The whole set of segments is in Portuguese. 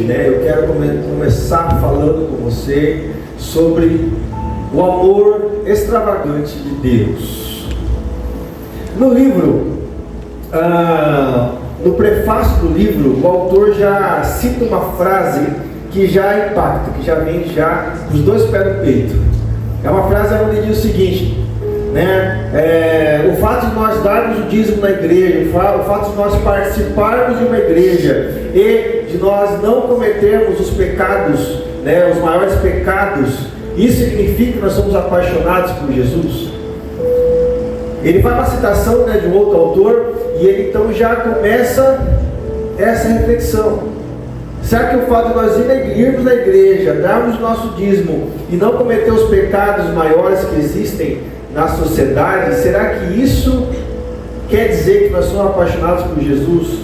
né, eu quero começar falando com você sobre o amor extravagante de Deus. No livro, no prefácio do livro, o autor já cita uma frase que já impacta, que já vem com os dois pés no peito. É uma frase onde diz o seguinte, né? O fato de nós darmos o dízimo na igreja, o fato de nós participarmos de uma igreja e de nós não cometermos os pecados, né, os maiores pecados, isso significa que nós somos apaixonados por Jesus? Ele faz uma citação, né, de um outro autor, e ele então já começa essa reflexão. Será que o fato de nós irmos na igreja, darmos o nosso dízimo e não cometer os pecados maiores que existem na sociedade, será que isso quer dizer que nós somos apaixonados por Jesus?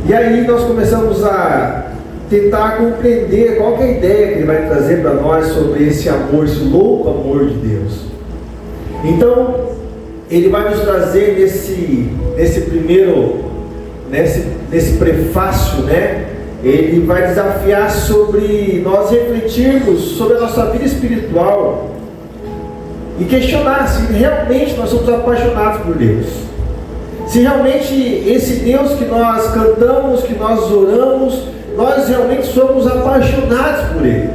E aí nós começamos a tentar compreender qual que é a ideia que ele vai trazer para nós sobre esse amor, esse louco amor de Deus. Então, ele vai nos trazer nesse prefácio, né? Ele vai desafiar sobre nós refletirmos sobre a nossa vida espiritual e questionar se realmente nós somos apaixonados por Deus. Se realmente esse Deus que nós cantamos, que nós oramos, nós realmente somos apaixonados por Ele.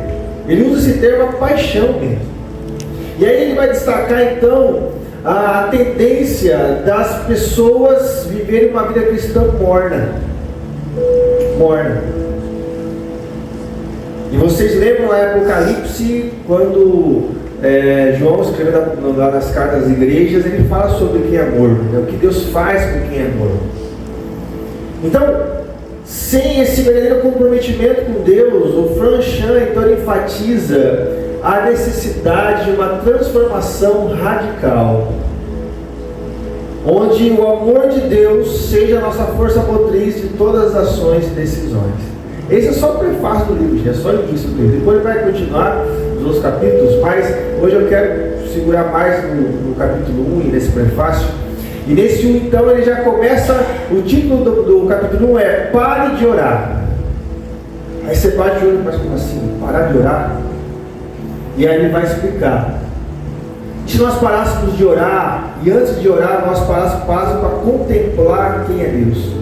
Ele usa esse termo, a paixão mesmo. E aí ele vai destacar então a tendência das pessoas viverem uma vida cristã morna. E vocês lembram lá em Apocalipse, quando João escrevendo lá nas cartas das igrejas, ele fala sobre quem é morno, né? O que Deus faz com quem é morno. Então, sem esse verdadeiro comprometimento com Deus, o Franz Chan então enfatiza a necessidade de uma transformação radical, onde o amor de Deus seja a nossa força motriz de todas as ações e decisões. Esse é só o prefácio do livro, é só o início do livro. Depois ele vai continuar nos outros capítulos, mas hoje eu quero segurar mais no capítulo 1 e nesse prefácio. E nesse 1 então ele já começa, o título do capítulo 1 é Pare de Orar. Aí você para de orar, mas como assim? Parar de orar? E aí ele vai explicar. Se nós parássemos de orar, e antes de orar nós parássemos para contemplar quem é Deus.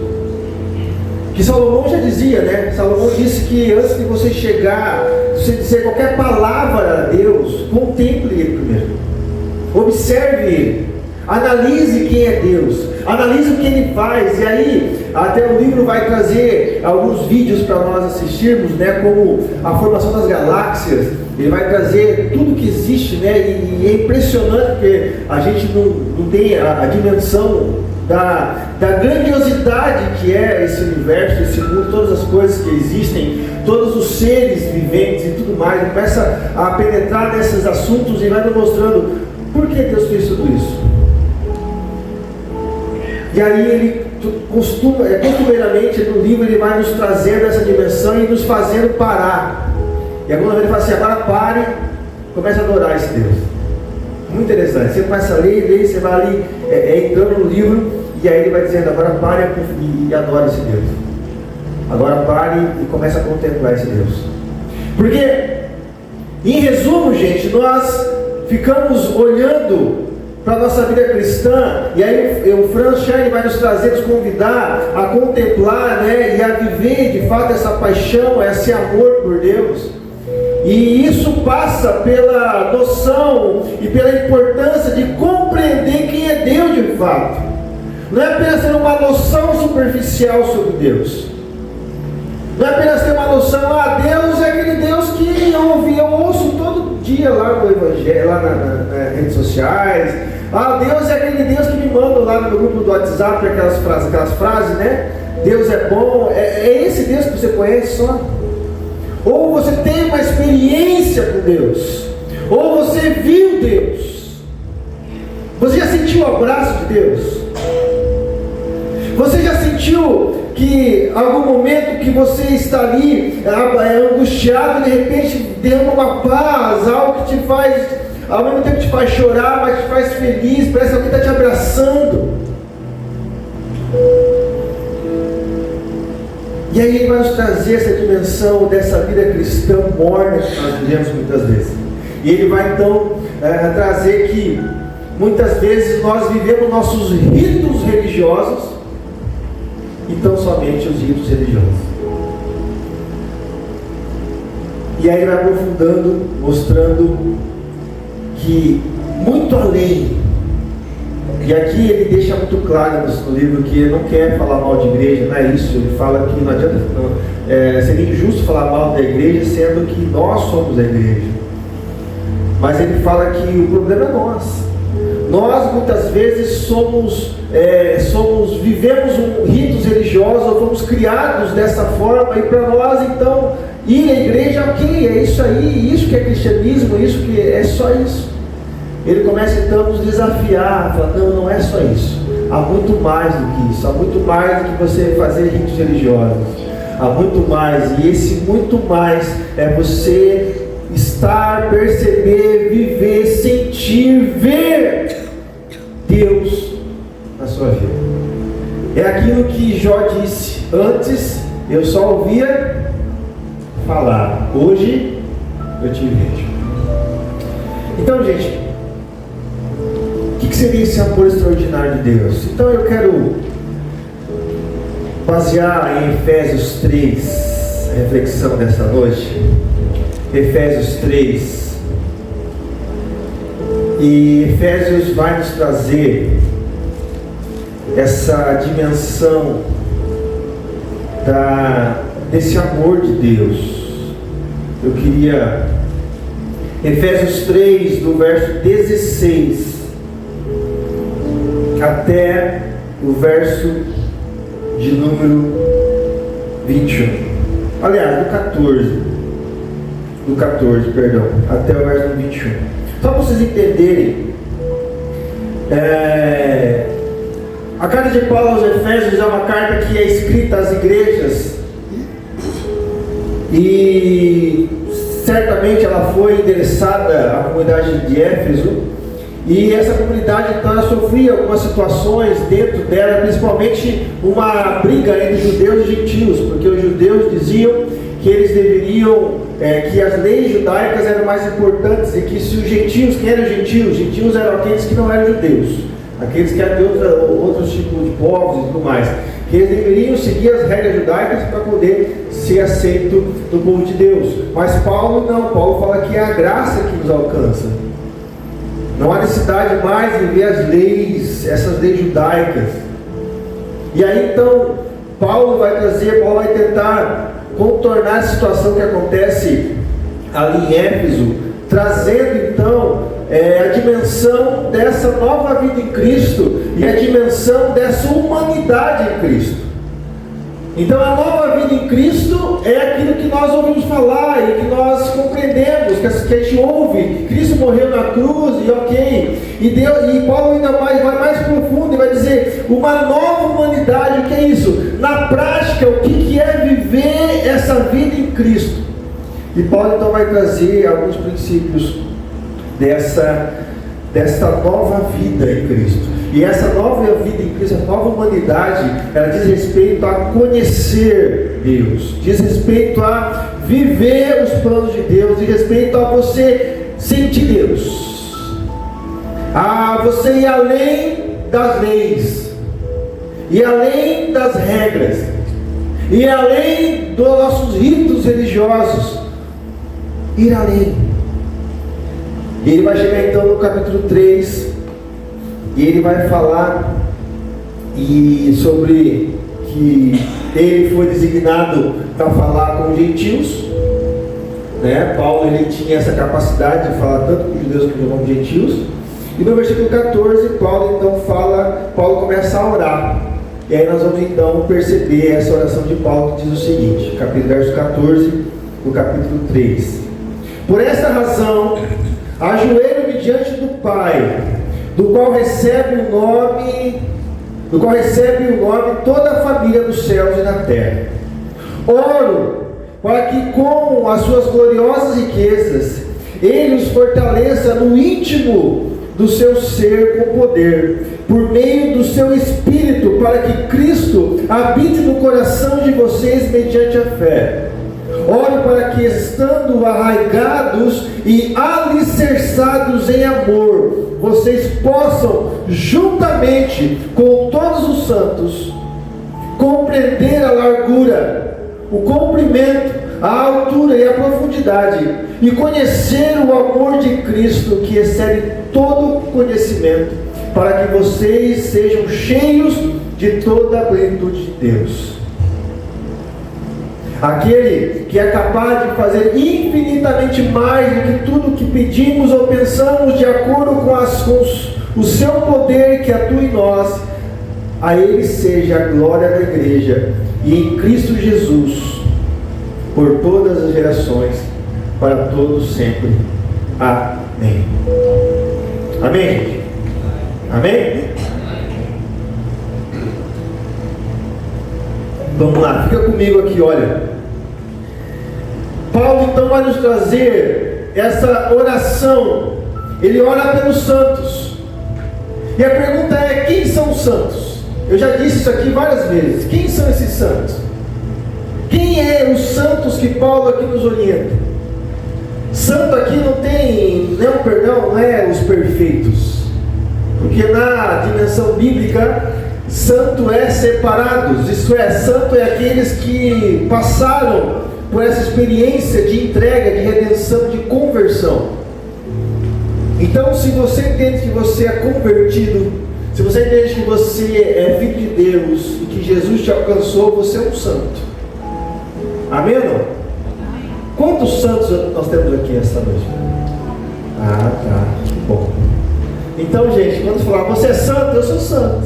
Que Salomão já dizia, né? Salomão disse que antes de você chegar, você dizer qualquer palavra a Deus, contemple Ele primeiro. Observe Ele. Analise quem é Deus. Analise o que Ele faz. E aí, até o livro vai trazer alguns vídeos para nós assistirmos, né? Como a formação das galáxias. Ele vai trazer tudo que existe, né? E é impressionante porque a gente não tem a dimensão da grandiosidade que é esse universo, esse mundo, todas as coisas que existem, todos os seres viventes e tudo mais. Ele começa a penetrar nesses assuntos e vai nos mostrando por que Deus fez tudo isso. E aí ele costumeiramente no livro ele vai nos trazendo essa dimensão e nos fazendo parar. E alguma vez ele fala assim, agora pare, comece a adorar esse Deus. Muito interessante. Você começa a ler, você vai ali entrando no livro, e aí ele vai dizendo, agora pare e adore esse Deus. Agora pare e comece a contemplar esse Deus. Porque, em resumo, gente, nós ficamos olhando para a nossa vida cristã, e aí o Franz Chan vai nos trazer, nos convidar a contemplar, né, e a viver de fato essa paixão, esse amor por Deus. E isso passa pela noção e pela importância de compreender quem é Deus de fato. Não é apenas ter uma noção superficial sobre Deus. Não é apenas ter uma noção, Deus é aquele Deus que eu ouço todo dia lá no Evangelho, lá nas redes sociais. Deus é aquele Deus que me manda lá no meu grupo do WhatsApp aquelas frases, né? Deus é bom. É esse Deus que você conhece só? Ou você tem uma experiência com Deus, ou você viu Deus. Você já sentiu o abraço de Deus? Você já sentiu que em algum momento que você está ali angustiado, de repente derrama uma paz, algo que te faz, ao mesmo tempo te faz chorar, mas te faz feliz, parece que alguém está te abraçando? E aí ele vai nos trazer essa dimensão dessa vida cristã morna que nós vivemos muitas vezes. E ele vai então trazer que muitas vezes nós vivemos nossos ritos religiosos e tão somente os ritos religiosos. E aí ele vai aprofundando, mostrando que muito além, e aqui ele deixa muito claro no livro que ele não quer falar mal de igreja, não é isso, ele fala que não adianta, seria injusto falar mal da igreja, sendo que nós somos a igreja. Mas ele fala que o problema é nós. Nós muitas vezes vivemos ritos religiosos, ou fomos criados dessa forma, e para nós então ir à igreja, ok, é isso aí, isso que é cristianismo, isso que é só isso. Ele começa então a nos desafiar, fala, não é só isso, há muito mais do que isso, há muito mais do que você fazer ritos religiosos, há muito mais, e esse muito mais é você estar, perceber, viver, sentir, ver Deus na sua vida. É aquilo que Jó disse, antes eu só ouvia falar, hoje eu te vejo. Então, gente, o que seria esse amor extraordinário de Deus? Então eu quero basear em Efésios 3, a reflexão dessa noite. Efésios 3. E Efésios vai nos trazer essa dimensão desse amor de Deus. Eu queria Efésios 3, do verso 16 até o verso de número 21. Aliás, do 14, perdão, até o verso 21. Só para vocês entenderem, a carta de Paulo aos Efésios é uma carta que é escrita às igrejas, e certamente ela foi endereçada à comunidade de Éfeso, e essa comunidade então ela sofria algumas situações dentro dela, principalmente uma briga entre judeus e gentios, porque os judeus diziam que eles deveriam, que as leis judaicas eram mais importantes, e que se os gentios, quem eram gentios? Gentios eram aqueles que não eram judeus, aqueles que eram de outros tipos de povos e tudo mais, que eles deveriam seguir as regras judaicas para poder ser aceito do povo de Deus. Mas Paulo não, Paulo fala que é a graça que nos alcança. Não há necessidade mais de ver as leis, essas leis judaicas. E aí então Paulo vai tentar contornar a situação que acontece ali em Éfeso, trazendo então a dimensão dessa nova vida em Cristo e a dimensão dessa humanidade em Cristo. Então a nova vida em Cristo é aquilo que nós ouvimos falar e que nós compreendemos, que a gente ouve. Cristo morreu na cruz e ok. E Paulo ainda vai mais profundo e vai dizer uma nova humanidade. O que é isso? Na prática, o que é viver essa vida em Cristo? E Paulo então vai trazer alguns princípios dessa nova vida em Cristo. E essa nova vida em Cristo, essa nova humanidade, ela diz respeito a conhecer Deus, diz respeito a viver os planos de Deus, diz respeito a você sentir Deus, a você ir além das leis, ir além das regras, ir além dos nossos ritos religiosos, ir além. E ele vai chegar então no capítulo 3, e ele vai falar sobre que ele foi designado para falar com os gentios, né? Paulo ele tinha essa capacidade de falar tanto com os judeus como com os gentios. E no versículo 14, Paulo começa a orar. E aí nós vamos então perceber essa oração de Paulo, que diz o seguinte, verso 14 do capítulo 3. Por esta razão, ajoelho-me diante do Pai, do qual recebe o nome toda a família dos céus e da terra. Oro para que com as suas gloriosas riquezas Ele os fortaleça no íntimo do seu ser com poder, por meio do seu Espírito, para que Cristo habite no coração de vocês mediante a fé. Oro para que, estando arraigados e alicerçados em amor, vocês possam, juntamente com todos os santos, compreender a largura, o comprimento, a altura e a profundidade, e conhecer o amor de Cristo, que excede todo conhecimento, para que vocês sejam cheios de toda a plenitude de Deus. Aquele que é capaz de fazer infinitamente mais do que tudo que pedimos ou pensamos, de acordo com o seu poder que atua em nós, a Ele seja a glória da igreja e em Cristo Jesus, por todas as gerações, para todos sempre. Amém. Amém? Amém? Vamos lá, fica comigo aqui, olha. Paulo então vai nos trazer essa oração. Ele ora pelos santos. E a pergunta é: quem são os santos? Eu já disse isso aqui várias vezes. Quem são esses santos? Quem é os santos que Paulo aqui nos orienta? Santo aqui não é os perfeitos. Porque na dimensão bíblica, santo é separados. Isso é, santo é aqueles que passaram por essa experiência de entrega, de redenção, de conversão. Então, se você entende que você é convertido, se você entende que você é filho de Deus e que Jesus te alcançou, você é um santo. Amém ou não? Quantos santos nós temos aqui esta noite? Ah, tá. Que bom. Então, gente, quando falar você é santo, eu sou santo.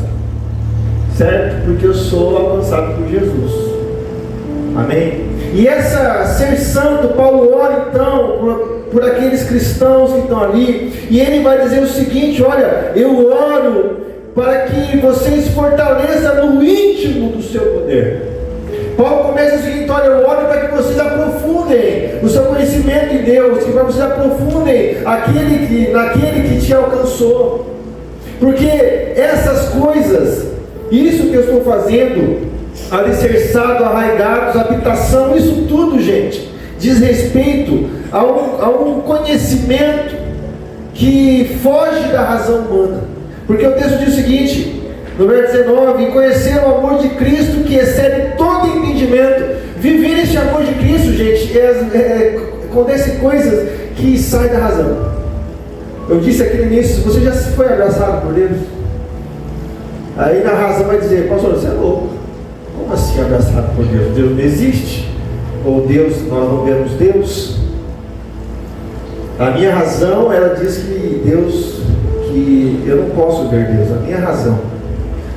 Certo? Porque eu sou alcançado por Jesus. Amém? E essa ser santo, Paulo ora então por aqueles cristãos que estão ali, e ele vai dizer o seguinte: olha, eu oro para que vocês fortaleçam no íntimo do seu poder. Paulo começa o seguinte: olha, eu oro para que vocês aprofundem o seu conhecimento em Deus, que para vocês aprofundem naquele que te alcançou, porque essas coisas, isso que eu estou fazendo, alicerçado, arraigados, habitação, isso tudo, gente, diz respeito a um conhecimento que foge da razão humana. Porque o texto diz o seguinte, no verso 19: e conhecer o amor de Cristo que excede todo entendimento. Viver esse amor de Cristo, gente, acontece coisas que saem da razão. Eu disse aqui no início: você já foi abraçado por Deus? Aí na razão vai dizer: pastor, você é louco. Como assim abraçado por Deus? Deus não existe? Ou Deus, nós não vemos Deus? A minha razão, ela diz que eu não posso ver Deus. A minha razão.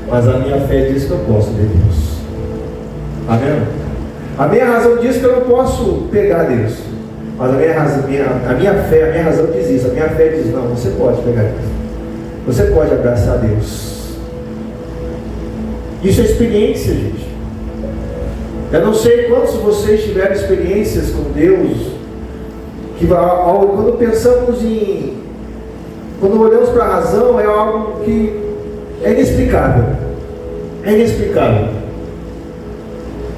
Mas a minha fé diz que eu posso ver Deus. Amém? A minha razão diz que eu não posso pegar Deus. Mas a minha razão diz isso. A minha fé diz: não, você pode pegar Deus. Você pode abraçar Deus. Isso é experiência, gente. Eu não sei quantos de vocês tiveram experiências com Deus, que quando pensamos quando olhamos para a razão, é algo que é inexplicável. É inexplicável.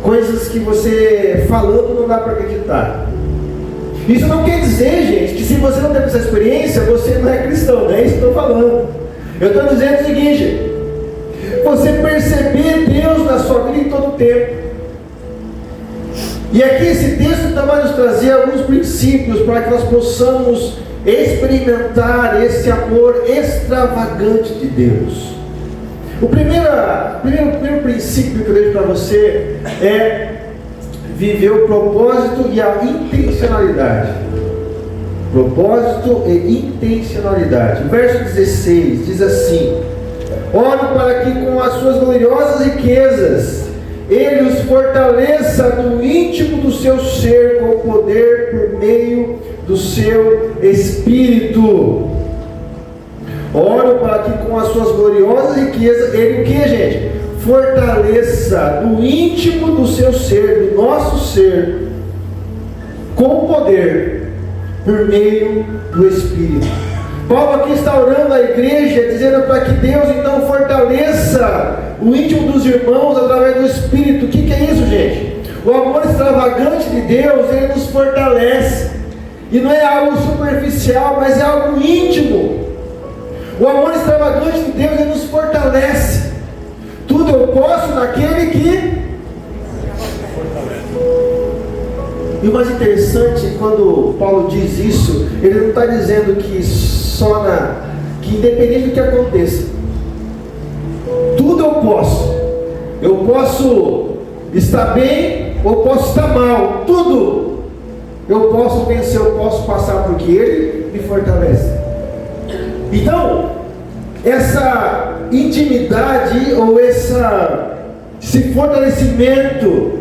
Coisas que você falando não dá para acreditar. Isso não quer dizer, gente, que se você não teve essa experiência, você não é cristão. Não é isso que eu estou falando. Eu estou dizendo o seguinte: você perceber Deus na sua vida em todo o tempo. E aqui esse texto então vai nos trazer alguns princípios para que nós possamos experimentar esse amor extravagante de Deus. O primeiro princípio que eu deixo para você é viver o propósito e a intencionalidade. Propósito e intencionalidade. O verso 16 diz assim: oro para que com as suas gloriosas riquezas Ele os fortaleça no íntimo do seu ser com poder por meio do seu Espírito. Oro para que com as suas gloriosas riquezas Ele o que, gente? Fortaleça no íntimo do seu ser, do nosso ser, com poder por meio do Espírito. Paulo aqui está orando a igreja, dizendo para que Deus então fortaleça o íntimo dos irmãos através do Espírito. O que é isso, gente? O amor extravagante de Deus, ele nos fortalece. E não é algo superficial, mas é algo íntimo. O amor extravagante de Deus, ele nos fortalece. Tudo eu posso naquele que... E o mais interessante, quando Paulo diz isso, ele não está dizendo que que independente do que aconteça, tudo eu posso. Eu posso estar bem ou posso estar mal. Tudo eu posso vencer, eu posso passar, porque Ele me fortalece. Então, essa intimidade ou esse fortalecimento,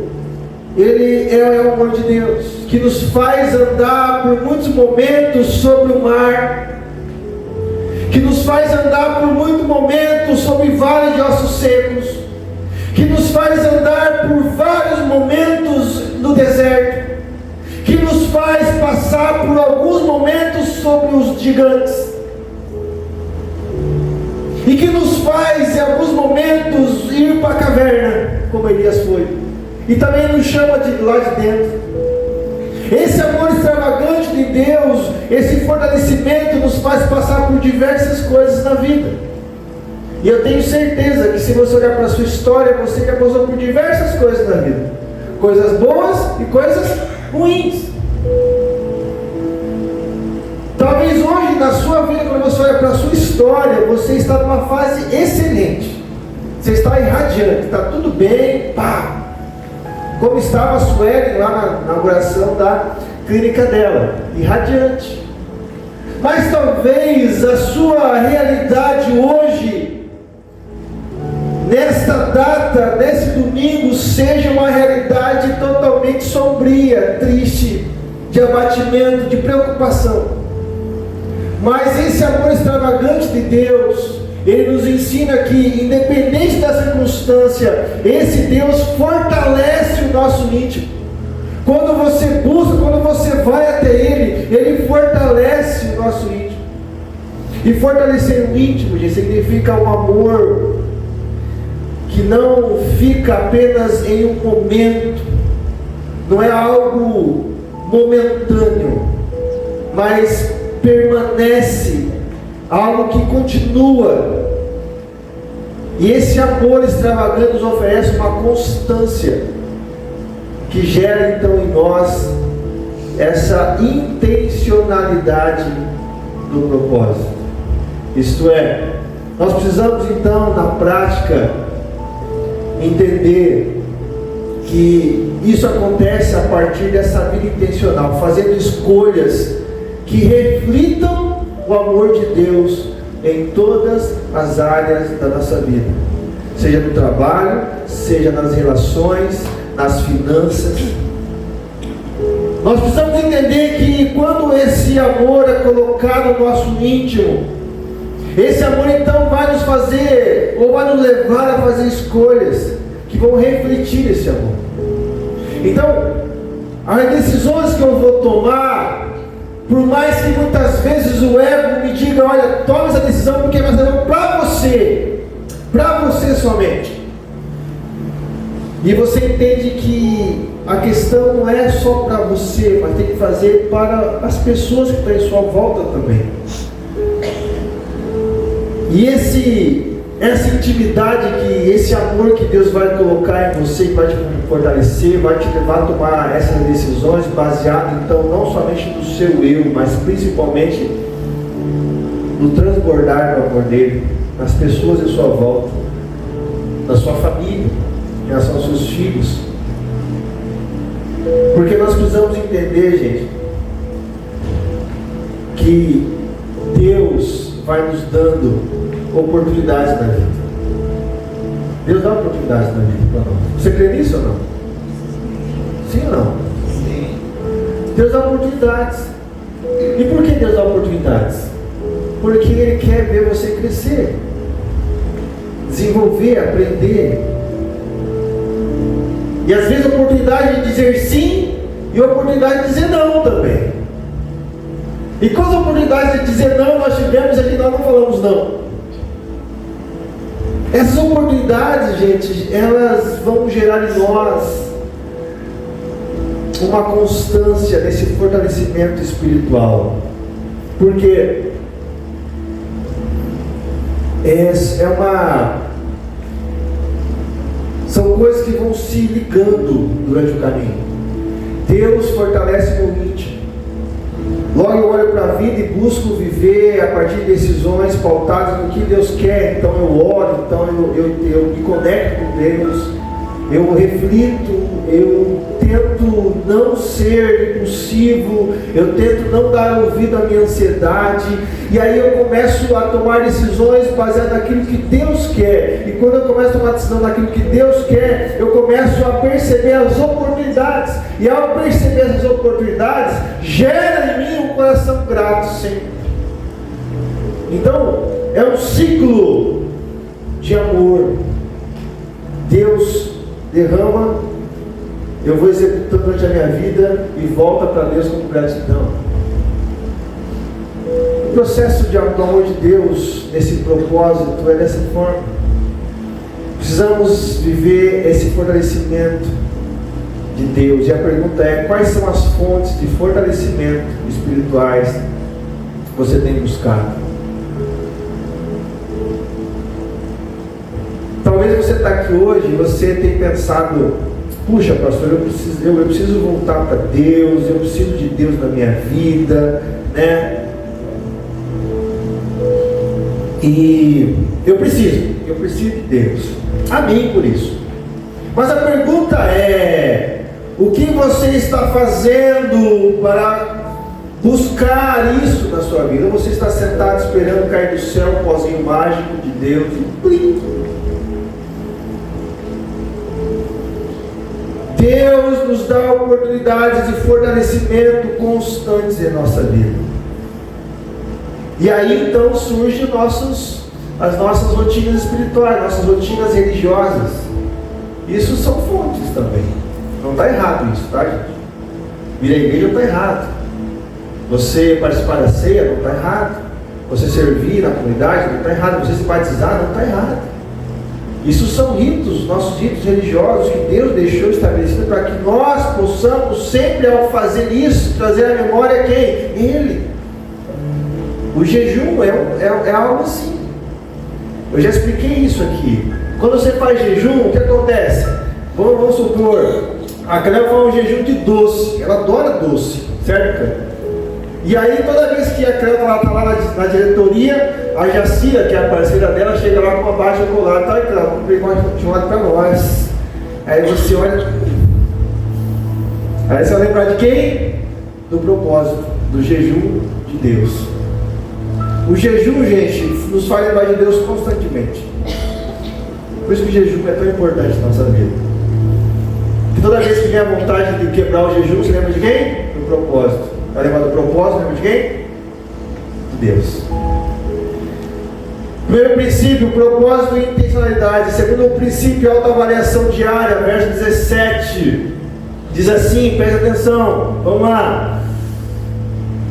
ele é o amor de Deus, que nos faz andar por muitos momentos sobre o mar, que nos faz andar por muitos momentos sobre vales de ossos secos, que nos faz andar por vários momentos no deserto, que nos faz passar por alguns momentos sobre os gigantes, e que nos faz em alguns momentos ir para a caverna, como Elias foi, e também nos chama de lá de dentro. Esse amor extravagante de Deus, esse fortalecimento nos faz passar por diversas coisas na vida. E eu tenho certeza que se você olhar para a sua história, você já passou por diversas coisas na vida, coisas boas e coisas ruins. Talvez hoje na sua vida, quando você olha para a sua história, você está numa fase excelente, você está irradiante, está tudo bem, pá, como estava a Sueli lá na inauguração da clínica dela, irradiante. Mas talvez a sua realidade hoje, nesta data, nesse domingo, seja uma realidade totalmente sombria, triste, de abatimento, de preocupação. Mas esse amor extravagante de Deus, Ele nos ensina que, independente da circunstância, esse Deus fortalece o nosso íntimo. Quando você busca, quando você vai até Ele, Ele fortalece o nosso íntimo. E fortalecer o íntimo, gente, significa um amor que não fica apenas em um momento, não é algo momentâneo, mas permanece, algo que continua. E esse amor extravagante nos oferece uma constância que gera então em nós essa intencionalidade do propósito. Isto é, nós precisamos então na prática entender que isso acontece a partir dessa vida intencional, fazendo escolhas que reflitam o amor de Deus em todas as áreas da nossa vida, seja no trabalho, seja nas relações, nas finanças. Nós precisamos entender que quando esse amor é colocado no nosso íntimo, esse amor então vai nos fazer, ou vai nos levar a fazer escolhas que vão refletir esse amor. Então, as decisões que eu vou tomar, por mais que muitas vezes o ego me diga, olha, toma essa decisão porque vai ser para você somente. E você entende que a questão não é só para você, mas tem que fazer para as pessoas que estão em sua volta também. E essa intimidade, esse amor que Deus vai colocar em você, vai te fortalecer, vai te levar a tomar essas decisões baseado então não somente no seu eu, mas principalmente no transbordar do amor dele nas pessoas em sua volta, na sua família, em relação aos seus filhos. Porque nós precisamos entender, gente, que Deus vai nos dando oportunidades na vida. Deus dá oportunidades na vida para nós. Você crê nisso ou não? Sim ou não? Sim. Deus dá oportunidades. E por que Deus dá oportunidades? Porque Ele quer ver você crescer, desenvolver, aprender. E às vezes a oportunidade de dizer sim e a oportunidade de dizer não também. E quantas oportunidades de dizer não nós tivemos e nós não falamos não? Essas oportunidades, gente, elas vão gerar em nós uma constância nesse fortalecimento espiritual. Porque são coisas que vão se ligando durante o caminho. Deus fortalece meu íntimo. Logo eu olho para a vida e busco viver a partir de decisões pautadas no que Deus quer. Então eu oro, então eu me conecto com Deus, eu reflito, eu tento não ser impulsivo, eu tento não dar ouvido à minha ansiedade, e aí eu começo a tomar decisões baseadas naquilo que Deus quer. E quando eu começo a tomar decisão naquilo que Deus quer, eu começo a perceber as oportunidades, e ao perceber essas oportunidades, gera em mim um coração grato sempre. Então, é um ciclo de amor. Deus derrama, eu vou executando durante a minha vida e volta para Deus com gratidão. O processo do amor de Deus nesse propósito é dessa forma. Precisamos viver esse fortalecimento de Deus. E a pergunta é: quais são as fontes de fortalecimento espirituais que você tem buscado? Talvez você está aqui hoje e você tenha pensado: puxa, pastor, eu preciso voltar para Deus, eu preciso de Deus na minha vida, né? E eu preciso de Deus. Amém por isso. Mas a pergunta é: o que você está fazendo para buscar isso na sua vida? Ou você está sentado esperando cair do céu um pozinho mágico de Deus e plim? Deus nos dá oportunidades de fortalecimento constantes em nossa vida. E aí então surgem as nossas rotinas espirituais, nossas rotinas religiosas. Isso são fontes também. Não está errado isso, tá, gente? Vir à igreja não está errado. Você participar da ceia não está errado. Você servir na comunidade não está errado. Você se batizar não está errado. Isso são ritos, nossos ritos religiosos que Deus deixou estabelecidos para que nós possamos sempre, ao fazer isso, trazer à memória quem? Ele. O jejum é algo assim. Eu já expliquei isso aqui. Quando você faz jejum, o que acontece? Vamos supor, a Cleo faz um jejum de doce. Ela adora doce, certo, Cleo? E aí toda vez que a Cleo está lá na diretoria, a Jacira, que é a parceira dela, chega lá com uma barra de chocolate. Tá, Cleo, comprei uma chocolate para nós. Aí você olha. Aí você vai lembrar de quem? Do propósito, do jejum de Deus. O jejum, gente, nos faz lembrar de Deus constantemente. Por isso que o jejum é tão importante na nossa vida. Porque toda vez que vem a vontade de quebrar o jejum, você lembra de quem? Do propósito. Vai lembrar do propósito, lembra de quem? De Deus. Primeiro princípio, propósito e intencionalidade. Segundo princípio, autoavaliação diária, verso 17. Diz assim, presta atenção, vamos lá.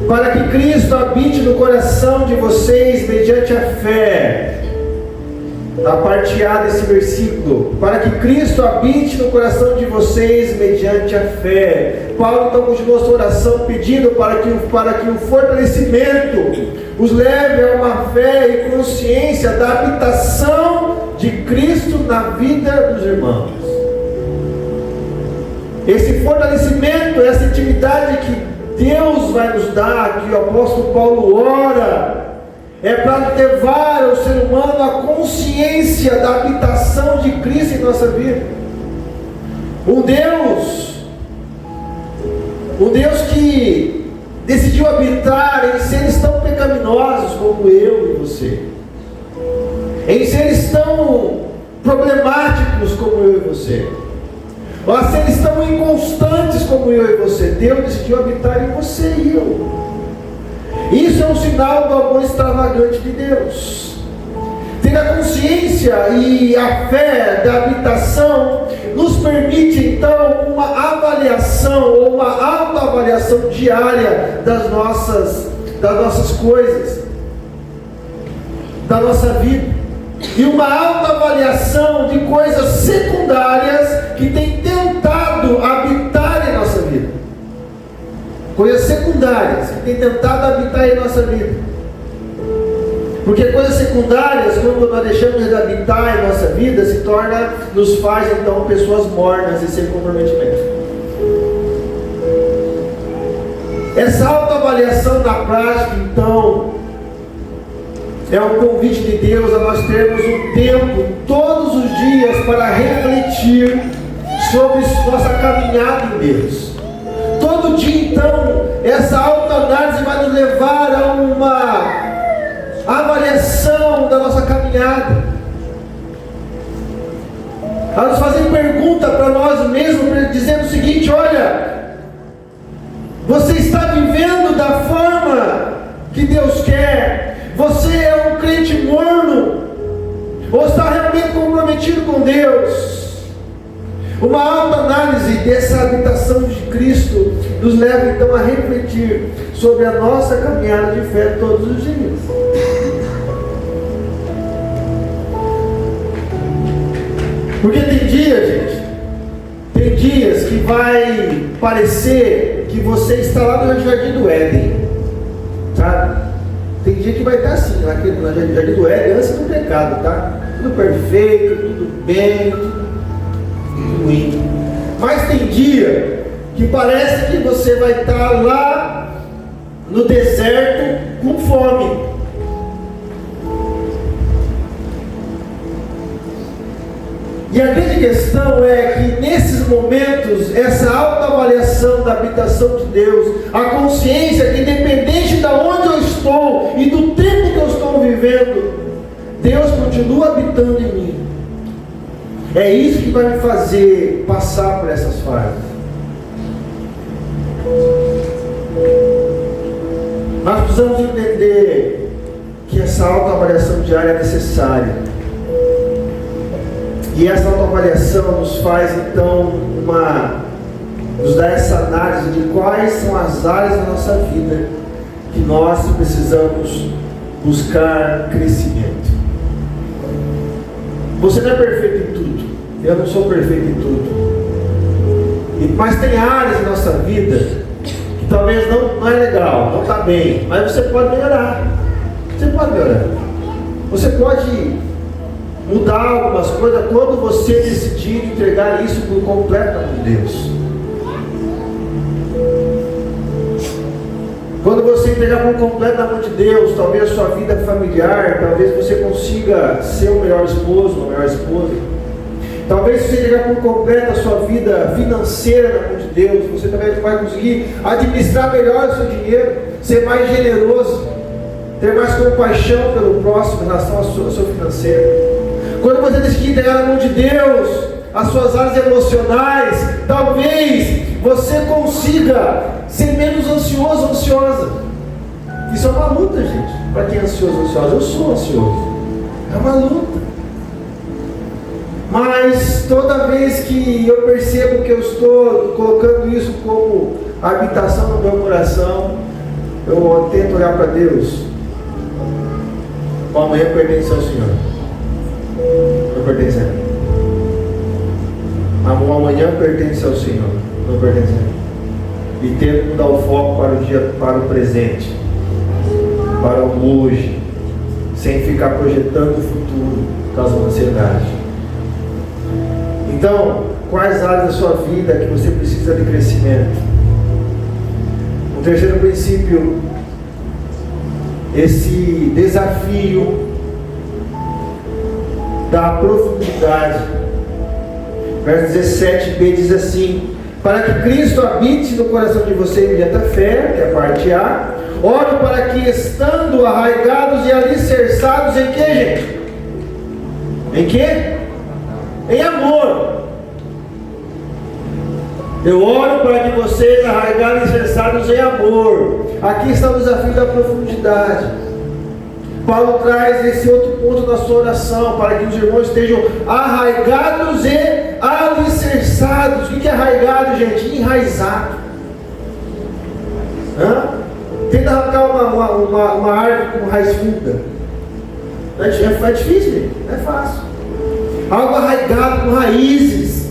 Para que Cristo habite no coração de vocês mediante a fé. A parte A desse versículo. Para que Cristo habite no coração de vocês mediante a fé. Paulo então continua sua oração pedindo para que o fortalecimento os leve a uma fé e consciência da habitação de Cristo na vida dos irmãos. Esse fortalecimento, essa intimidade que Deus vai nos dar, que o apóstolo Paulo ora, é para levar ao ser humano a consciência da habitação de Cristo em nossa vida. Um Deus que decidiu habitar em seres tão pecaminosos como eu e você, em seres tão problemáticos como eu e você, ou seres tão inconstantes como eu e você. Deus decidiu habitar em você e eu. Isso é um sinal do amor extravagante de Deus. Ter a consciência e a fé da habitação nos permite então uma avaliação ou uma autoavaliação diária das nossas das nossas coisas, da nossa vida, e uma autoavaliação de coisas secundárias que tem tentado habitar em nossa vida. Coisas secundárias que tem tentado habitar em nossa vida. Porque coisas secundárias, quando nós deixamos de habitar em nossa vida, nos faz então pessoas mornas e sem comprometimento. Essa autoavaliação na prática, então, é um convite de Deus a nós termos um tempo, todos os dias, para refletir sobre nossa caminhada em Deus. Todo dia, então, essa autoanálise vai nos levar a uma avaliação da nossa caminhada, a nos fazer pergunta para nós mesmos, dizendo o seguinte: olha, você está vivendo da forma que Deus quer? Você é um crente morno? Ou está realmente comprometido com Deus? Uma autoanálise dessa habitação de Cristo nos leva então a refletir sobre a nossa caminhada de fé todos os dias. Porque tem dias, gente, tem dias que vai parecer que você está lá no Jardim do Éden, sabe? Tem dia que vai estar assim, no Jardim do Éden, antes do pecado, tá? Tudo perfeito, tudo bem, tudo ruim. Mas tem dia que parece que você vai estar lá no deserto com fome. E a grande questão é que nesses momentos, essa autoavaliação da habitação de Deus, a consciência que independente de onde eu estou e do tempo que eu estou vivendo, Deus continua habitando em mim. É isso que vai me fazer passar por essas fases. Nós precisamos entender que essa autoavaliação diária é necessária. E essa autoavaliação nos faz então nos dá essa análise de quais são as áreas da nossa vida que nós precisamos buscar crescimento. Você não é perfeito em tudo, eu não sou perfeito em tudo, mas tem áreas da nossa vida que talvez não é legal, não está bem, mas você pode melhorar. Você pode mudar algumas coisas quando você decidir entregar isso por completo na mão de Deus. Quando você entregar por completo na mão de Deus, talvez a sua vida familiar, talvez você consiga ser o melhor esposo, uma melhor esposa. Talvez você entregar por completo a sua vida financeira na mão de Deus, você também vai conseguir administrar melhor o seu dinheiro, ser mais generoso, ter mais compaixão pelo próximo em relação ao seu financeiro. Quando você decidir entregar na mão de Deus as suas áreas emocionais, talvez você consiga ser menos ansioso ou ansiosa. Isso é uma luta, gente. Para quem é ansioso ou ansiosa, eu sou ansioso. É uma luta. Mas toda vez que eu percebo que eu estou colocando isso como habitação no meu coração, eu tento olhar para Deus. O amanhã pertence ao Senhor. Não pertence a mim. O amanhã pertence ao Senhor, não pertence a mim. E tento mudar o foco para o dia, para o presente, para o hoje, sem ficar projetando o futuro, causando ansiedade. Então, quais áreas da sua vida que você precisa de crescimento? O terceiro princípio, esse desafio da profundidade. Verso 17b diz assim: para que Cristo habite no coração de vocês mediante a fé, que é a parte A, oro para que, estando arraigados e alicerçados em que, gente? Em que? Em amor. Eu oro para que vocês, arraigados e alicerçados em amor. Aqui está o desafio da profundidade. Paulo traz esse outro ponto na sua oração, para que os irmãos estejam arraigados e alicerçados. O que é arraigado, gente? Enraizado. Tenta arrancar uma árvore com raiz funda. É difícil, não é fácil. Algo arraigado com raízes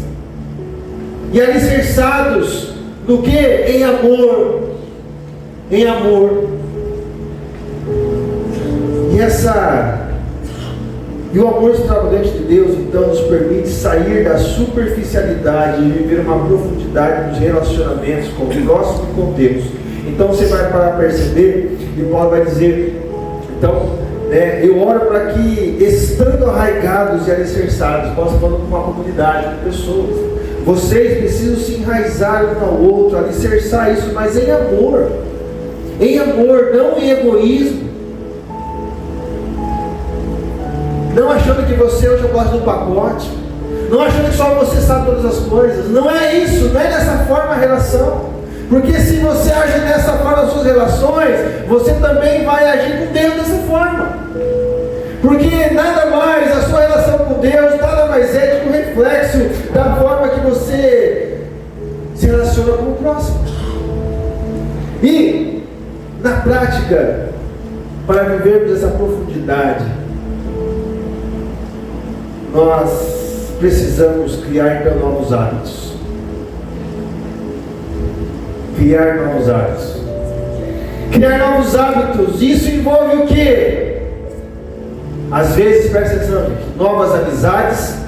e alicerçados no que? Em amor. Em amor. E o amor extravagante de Deus, então, nos permite sair da superficialidade e viver uma profundidade nos relacionamentos com o próximo e com Deus. Então você vai para perceber, e Paulo vai dizer, então, eu oro para que, estando arraigados e alicerçados, possam falar com uma comunidade, com pessoas. Vocês precisam se enraizar um ao outro, alicerçar isso, mas em amor. Em amor, não em egoísmo. Não achando que você hoje gosta do pacote. Não achando que só você sabe todas as coisas. Não é isso, não é dessa forma a relação. Porque se você age dessa forma nas suas relações, você também vai agir com Deus dessa forma. Porque nada mais, a sua relação com Deus, nada mais é do que um reflexo da forma que você se relaciona com o próximo. E, na prática, para vivermos essa profundidade, nós precisamos criar então novos hábitos. Criar novos hábitos. Criar novos hábitos. Isso envolve o quê? Às vezes, presta atenção, gente, novas amizades.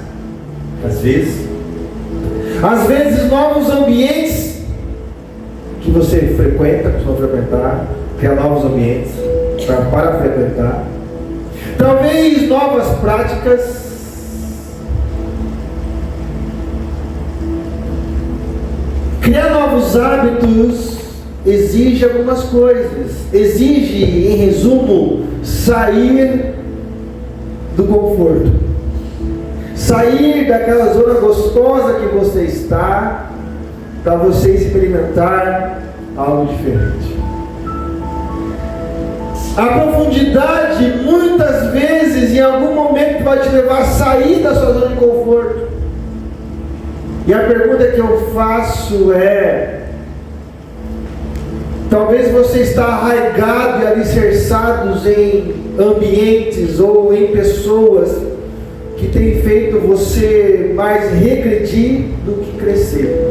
Às vezes, novos ambientes que você frequenta, costuma frequentar. Criar novos ambientes para frequentar. Talvez novas práticas. Criar novos hábitos exige algumas coisas. Exige, em resumo, sair do conforto. Sair daquela zona gostosa que você está, para você experimentar algo diferente. A profundidade, muitas vezes, em algum momento, vai te levar a sair da sua zona de conforto. E a pergunta que eu faço é: talvez você está arraigado e alicerçados em ambientes ou em pessoas que têm feito você mais regredir do que crescer.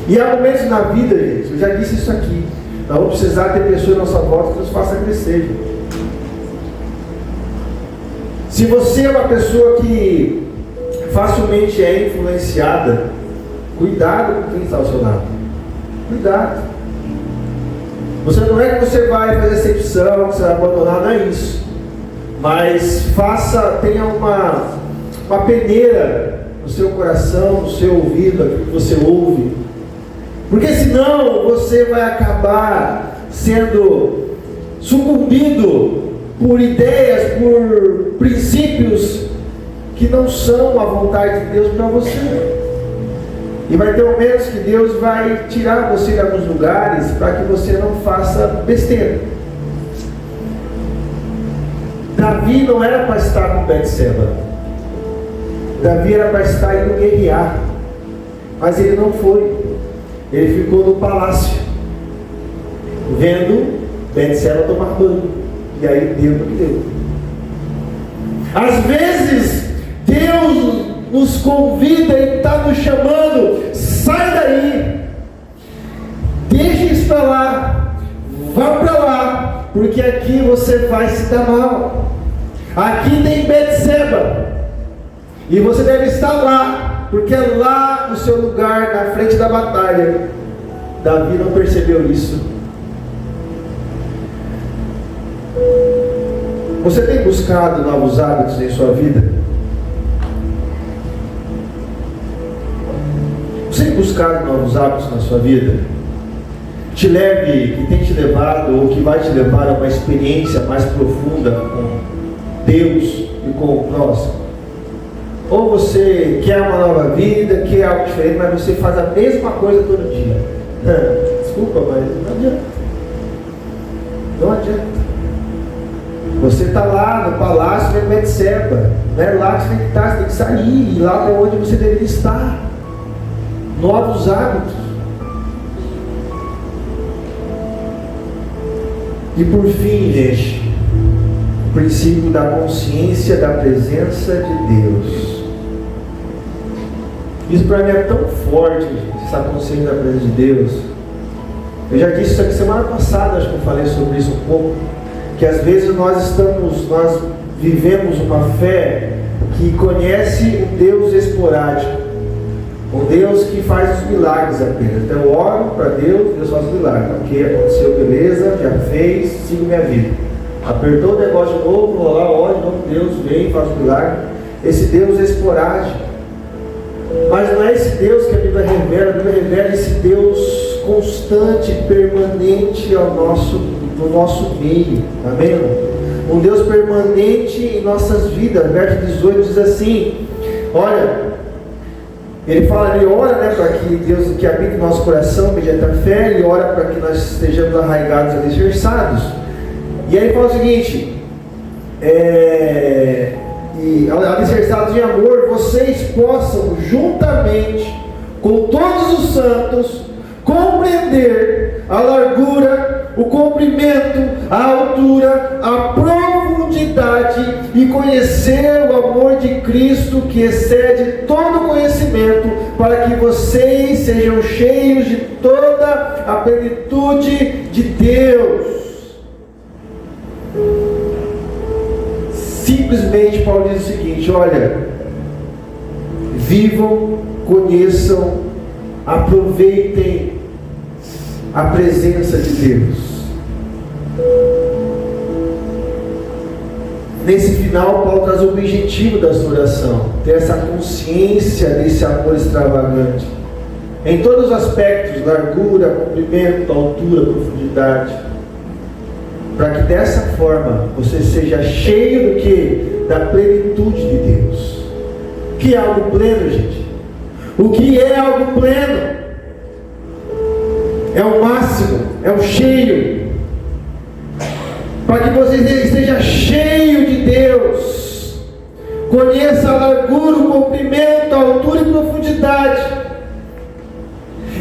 E há momentos na vida, gente, eu já disse isso aqui, nós vamos precisar ter pessoas à nossa volta que nos façam crescer, gente. Se você é uma pessoa que facilmente é influenciada, cuidado com quem está ao seu lado. Cuidado. Você não é que você vai fazer acepção, que você vai abandonar, não é isso. Mas tenha uma peneira no seu coração, no seu ouvido, aquilo que você ouve. Porque senão você vai acabar sendo sucumbido por ideias, por princípios que não são a vontade de Deus para você. E vai ter momentos que Deus vai tirar você de alguns lugares para que você não faça besteira. Davi não era para estar com Betseba. Davi era para estar indo guerrear. Mas ele não foi. Ele ficou no palácio, vendo Betseba tomar banho. E aí deu o que deu. Às vezes Deus nos convida e está nos chamando: sai daí, deixa isso para lá, vá para lá, porque aqui você vai se dar mal. Aqui tem Betseba, e você deve estar lá, porque é lá o seu lugar, na frente da batalha. Davi não percebeu isso. Você tem buscado novos hábitos em sua vida? Você tem buscado novos hábitos na sua vida? Que tem te levado, ou que vai te levar a uma experiência mais profunda com Deus e com o próximo? Ou você quer uma nova vida, quer algo diferente, mas você faz a mesma coisa todo dia? Desculpa, mas não adianta. Não adianta. Você está lá no palácio de Betseba, não é lá que você tem que estar, você tem que sair, e lá para onde você deveria estar. Novos hábitos. E por fim, gente, o princípio da consciência da presença de Deus. Isso para mim é tão forte, gente, essa consciência da presença de Deus. Eu já disse isso aqui semana passada, acho que eu falei sobre isso um pouco, que às vezes nós vivemos uma fé que conhece um Deus esporádico, um Deus que faz os milagres apenas. Então eu oro para Deus, Deus faz os milagres. Ok, aconteceu, beleza, já fez, sigo minha vida. Apertou o negócio de novo, vou lá, oro de novo, Deus vem, faz o milagre. Esse Deus é esporádico. Mas não é esse Deus que a Bíblia revela esse Deus constante, permanente no nosso meio. Amém? Um Deus permanente em nossas vidas. Verso 18 diz assim: olha, ele ora, para que Deus que habite no nosso coração mediante a fé, ele ora para que nós estejamos arraigados e alicerçados. E aí ele fala o seguinte: e alicerçados em amor, vocês possam juntamente com todos os santos compreender a largura, o comprimento, a altura, a profundidade e conhecer o amor de Cristo que excede todo conhecimento, para que vocês sejam cheios de toda a plenitude de Deus. Simplesmente Paulo diz o seguinte: olha, vivam, conheçam, aproveitem a presença de Deus. Nesse final, Paulo traz o objetivo da sua oração: ter essa consciência desse amor extravagante em todos os aspectos, largura, comprimento, altura, profundidade, para que dessa forma você seja cheio do que? Da plenitude de Deus. O que é algo pleno, gente? O que é algo pleno? É o máximo, é o cheio. Para que você esteja cheio de Deus, conheça a largura, o comprimento, a altura e profundidade.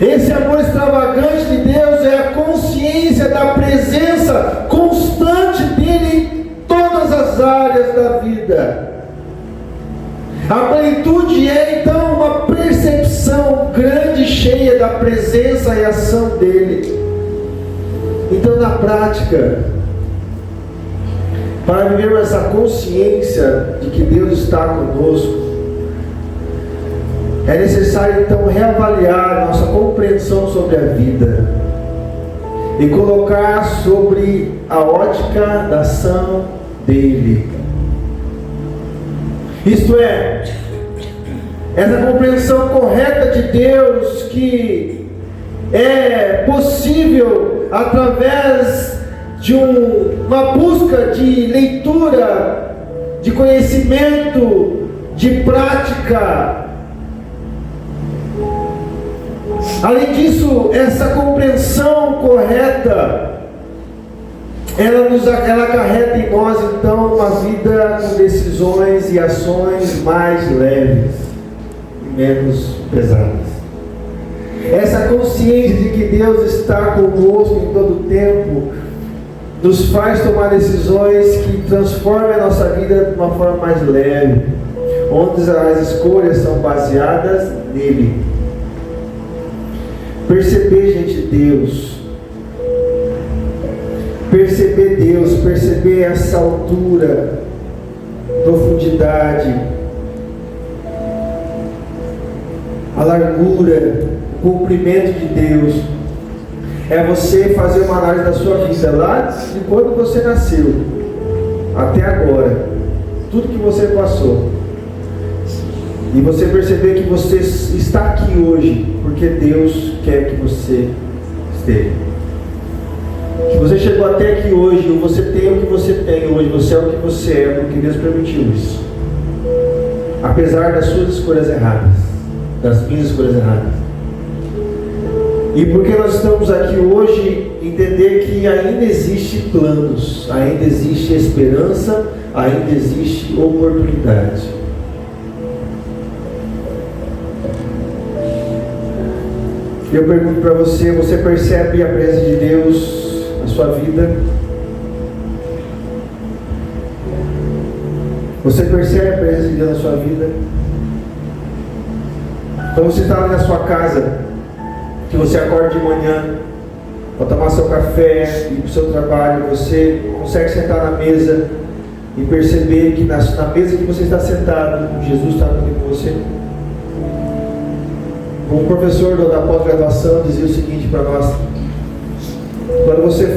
Esse amor extravagante de Deus é a consciência da presença constante dele em todas as áreas da vida. A plenitude é então uma percepção grande e cheia da presença e ação dele. Então, na prática, para vivermos essa consciência de que Deus está conosco, é necessário então reavaliar nossa compreensão sobre a vida e colocar sobre a ótica da ação dele. Isto é, essa compreensão correta de Deus que é possível através de uma busca de leitura, de conhecimento, de prática. Além disso, essa compreensão correta, ela acarreta em nós então uma vida com decisões e ações mais leves e menos pesadas. Essa consciência de que Deus está conosco em todo o tempo nos faz tomar decisões que transformam a nossa vida de uma forma mais leve, onde as escolhas são baseadas nele. Perceber, gente, perceber essa altura, profundidade, a largura, o comprimento de Deus. É você fazer uma análise da sua vida lá de quando você nasceu até agora, tudo que você passou, e você perceber que você está aqui hoje porque Deus quer que você esteja. Que você chegou até aqui hoje, ou você tem o que você tem hoje, você é o que você é porque Deus permitiu isso, apesar das suas escolhas erradas, das minhas escolhas erradas. E porque nós estamos aqui hoje, entender que ainda existe planos, ainda existe esperança, ainda existe oportunidade. Eu pergunto para você, você percebe a presença de Deus na sua vida? Você percebe a presença de Deus na sua vida? Quando você está ali na sua casa, que você acorda de manhã para tomar seu café, ir para o seu trabalho, você consegue sentar na mesa e perceber que na mesa que você está sentado, Jesus está com você? Um professor da pós-graduação dizia o seguinte para nós: quando você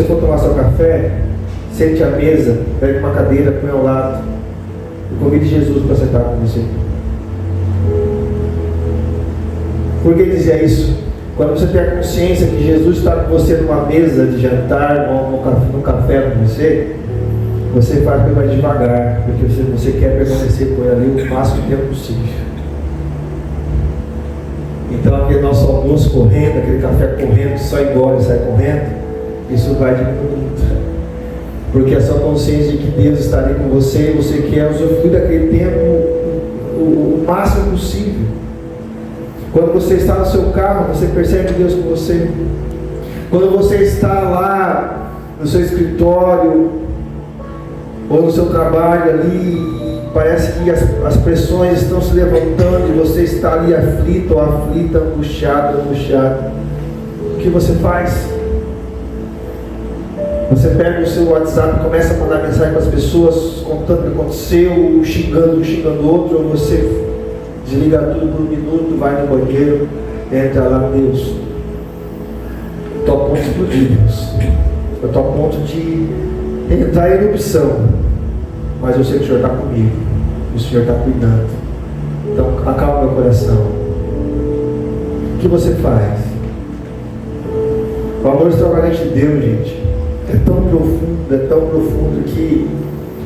for tomar seu café, sente à mesa, pegue uma cadeira, põe ao lado e convide Jesus para sentar com você. Por que ele dizia isso? Quando você tem a consciência que Jesus está com você numa mesa de jantar, num café com você, você faz mais devagar, porque você quer permanecer com ele ali o máximo tempo possível. Então aquele nosso almoço correndo, aquele café correndo, só engole e sai correndo, isso vai diminuindo. Porque a sua consciência de que Deus está ali com você, você quer usufruir daquele tempo o máximo possível. Quando você está no seu carro, você percebe Deus com você. Quando você está lá no seu escritório ou no seu trabalho ali, parece que as pressões estão se levantando e você está ali aflito ou aflita, angustiado. O que você faz? Você pega o seu WhatsApp e começa a mandar mensagem para as pessoas contando o que aconteceu, xingando um outro, ou você desliga tudo por um minuto, vai no banheiro, entra lá, Deus, estou a ponto de explodir, Deus. Eu estou a ponto de entrar em erupção, mas eu sei que o Senhor está comigo, o Senhor está cuidando. Então acalma meu coração. O que você faz? O amor extravagante de Deus, gente, é tão profundo que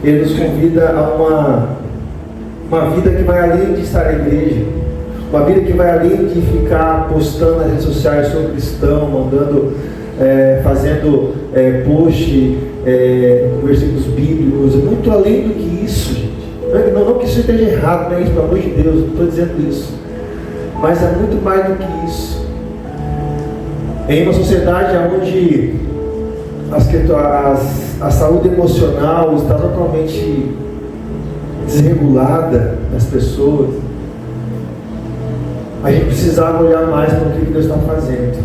Ele nos convida a uma vida que vai além de estar na igreja, uma vida que vai além de ficar postando nas redes sociais, sou cristão, mandando, fazendo post, versículos bíblicos, muito além do que isso, gente. Não que isso esteja errado, não é isso, pelo amor de Deus, não estou dizendo isso, mas é muito mais do que isso. Em uma sociedade onde a saúde emocional está totalmente desregulada das pessoas, a gente precisava olhar mais para o que Deus está fazendo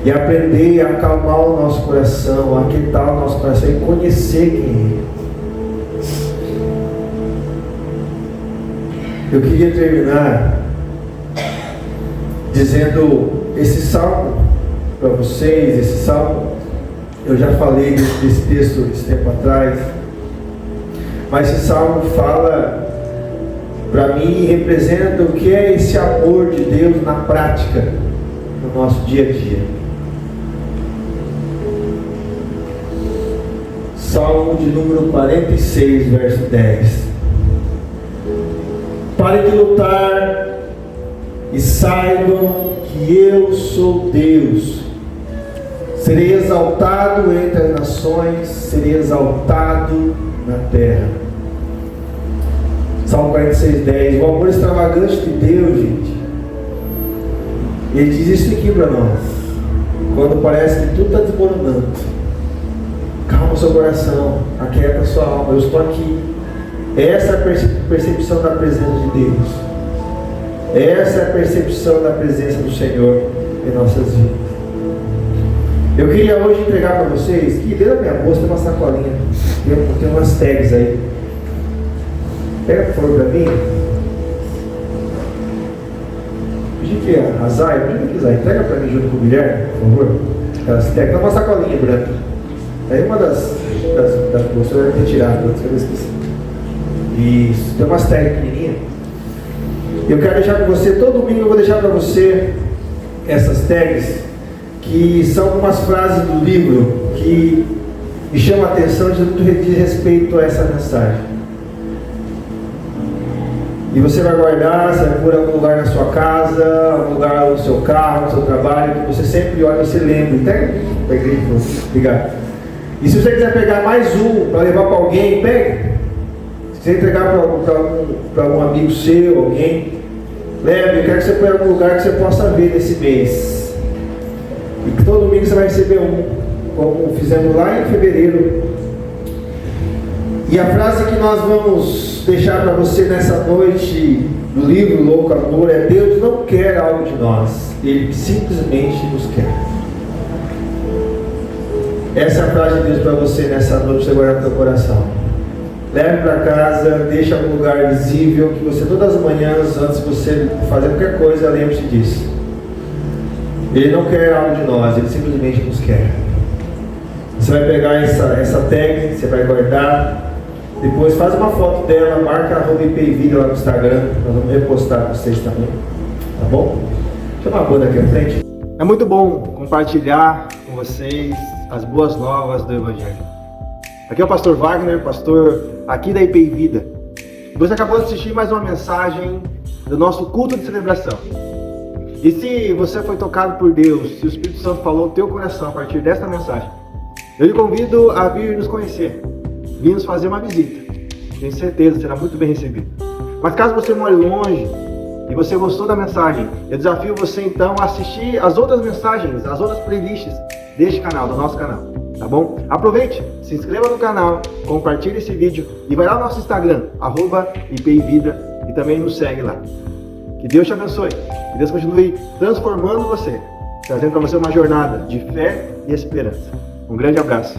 e aprender a acalmar o nosso coração, a aquietar o nosso coração e conhecer quem é. Eu queria terminar dizendo esse salmo para vocês. Esse salmo, eu já falei desse texto esse tempo atrás, mas esse salmo fala, para mim, representa o que é esse amor de Deus na prática, no nosso dia a dia. Salmo de número 46, verso 10. Parem de lutar e saibam que eu sou Deus. Serei exaltado entre as nações, serei exaltado na terra. Salmo 46, 10. O amor extravagante de Deus, gente, Ele diz isso aqui para nós. Quando parece que tudo está desmoronando, calma o seu coração, aquieta a sua alma, eu estou aqui. Essa é a percepção da presença de Deus. Essa é a percepção da presença do Senhor em nossas vidas. Eu queria hoje entregar para vocês, que dentro da minha bolsa tem uma sacolinha, tem umas tags aí. Pega por favor para mim. Pedi que a Zay, entrega para mim junto com o Guilherme, por favor. Aquelas tags, tem uma sacolinha branca. Aí uma das bolsas eu vou tirar, eu esqueci. Isso, tem umas tags pequenininhas. Eu quero deixar com você, todo domingo eu vou deixar para você essas tags, que são algumas frases do livro que me chamam a atenção de respeito a essa mensagem. E você vai guardar, você vai pôr em algum lugar na sua casa, algum lugar no seu carro, no seu trabalho, que você sempre olha e você lembra. Obrigado. E se você quiser pegar mais um para levar para alguém, pegue. Se você entregar para algum amigo seu, alguém, leve. Eu quero que você ponha em algum lugar que você possa ver nesse mês. E que todo domingo você vai receber um, como fizemos lá em fevereiro. E a frase que nós vamos deixar para você nessa noite do livro Louco Amor é: Deus não quer algo de nós, Ele simplesmente nos quer. Essa é a frase de Deus para você nessa noite, você guardar no seu coração. Leve para casa, deixe em algum lugar visível, que você todas as manhãs, antes de você fazer qualquer coisa, lembre-se disso. Ele não quer algo de nós, Ele simplesmente nos quer. Você vai pegar essa tag, você vai guardar. Depois faz uma foto dela, marca a @IPVida lá no Instagram. Nós vamos repostar para vocês também. Tá bom? Chama a banda aqui à frente. É muito bom compartilhar com vocês as boas novas do Evangelho. Aqui é o pastor Wagner, pastor aqui da IPI Vida. Você acabou de assistir mais uma mensagem do nosso culto de celebração. E se você foi tocado por Deus, se o Espírito Santo falou no teu coração a partir desta mensagem, eu lhe convido a vir nos conhecer, vir nos fazer uma visita. Tenho certeza, será muito bem recebido. Mas caso você more longe e você gostou da mensagem, eu desafio você então a assistir as outras mensagens, as outras playlists deste canal, do nosso canal, tá bom? Aproveite, se inscreva no canal, compartilhe esse vídeo e vai lá no nosso Instagram, @IPIVida, e também nos segue lá. Que Deus te abençoe, que Deus continue transformando você, trazendo para você uma jornada de fé e esperança. Um grande abraço.